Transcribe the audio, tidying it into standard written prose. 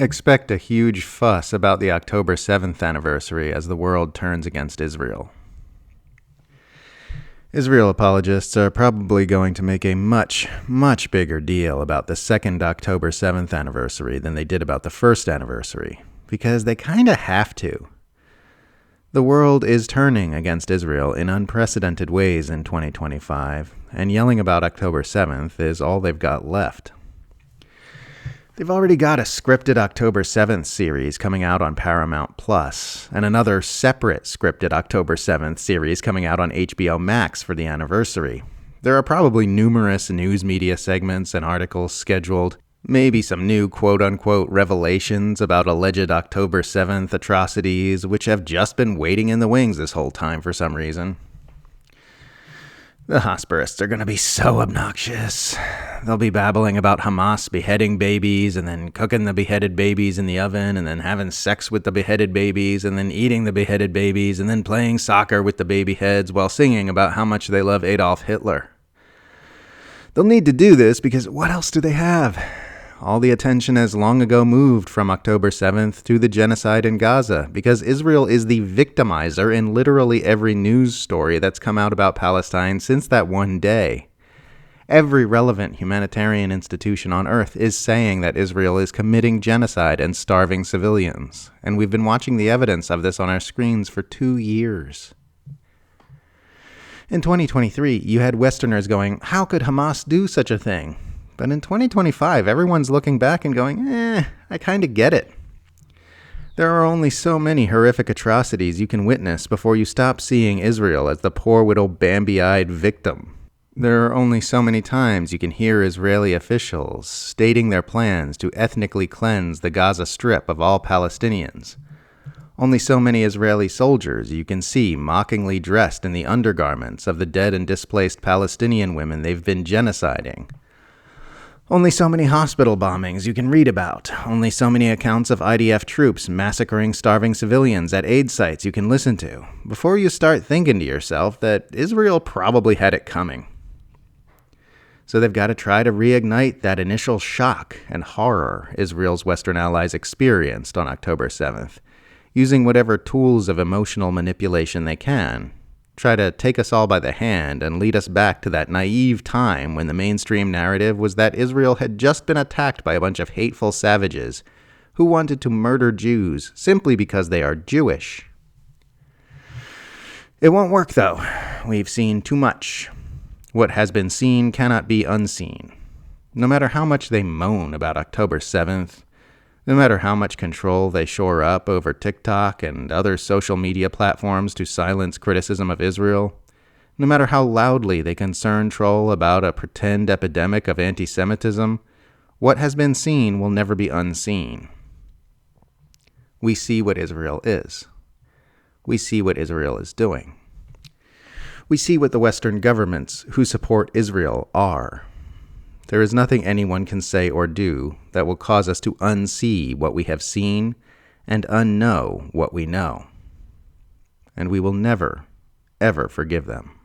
Expect a huge fuss about the October 7th anniversary as the world turns against Israel. Israel apologists are probably going to make a much, much bigger deal about the second October 7th anniversary than they did about the first anniversary, because they kinda have to. The world is turning against Israel in unprecedented ways in 2025, and yelling about October 7th is all they've got left. They've already got a scripted October 7th series coming out on Paramount Plus, and another separate scripted October 7th series coming out on HBO Max for the anniversary. There are probably numerous news media segments and articles scheduled, maybe some new quote-unquote revelations about alleged October 7th atrocities, which have just been waiting in the wings this whole time for some reason. The hosperists are going to be so obnoxious. They'll be babbling about Hamas beheading babies and then cooking the beheaded babies in the oven and then having sex with the beheaded babies and then eating the beheaded babies and then playing soccer with the baby heads while singing about how much they love Adolf Hitler. They'll need to do this because what else do they have? All the attention has long ago moved from October 7th to the genocide in Gaza because Israel is the victimizer in literally every news story that's come out about Palestine since that one day. Every relevant humanitarian institution on earth is saying that Israel is committing genocide and starving civilians, and we've been watching the evidence of this on our screens for 2 years. In 2023, you had Westerners going, "How could Hamas do such a thing?" But in 2025, everyone's looking back and going, I kind of get it. There are only so many horrific atrocities you can witness before you stop seeing Israel as the poor little Bambi-eyed victim. There are only so many times you can hear Israeli officials stating their plans to ethnically cleanse the Gaza Strip of all Palestinians. Only so many Israeli soldiers you can see mockingly dressed in the undergarments of the dead and displaced Palestinian women they've been genociding. Only so many hospital bombings you can read about. Only so many accounts of IDF troops massacring starving civilians at aid sites you can listen to before you start thinking to yourself that Israel probably had it coming. So they've got to try to reignite that initial shock and horror Israel's Western allies experienced on October 7th, using whatever tools of emotional manipulation they can. Try to take us all by the hand and lead us back to that naive time when the mainstream narrative was that Israel had just been attacked by a bunch of hateful savages who wanted to murder Jews simply because they are Jewish. It won't work, though. We've seen too much. What has been seen cannot be unseen. No matter how much they moan about October 7th, no matter how much control they shore up over TikTok and other social media platforms to silence criticism of Israel, no matter how loudly they concern troll about a pretend epidemic of anti-Semitism, what has been seen will never be unseen. We see what Israel is. We see what Israel is doing. We see what the Western governments who support Israel are. There is nothing anyone can say or do that will cause us to unsee what we have seen and unknow what we know. And we will never, ever forgive them.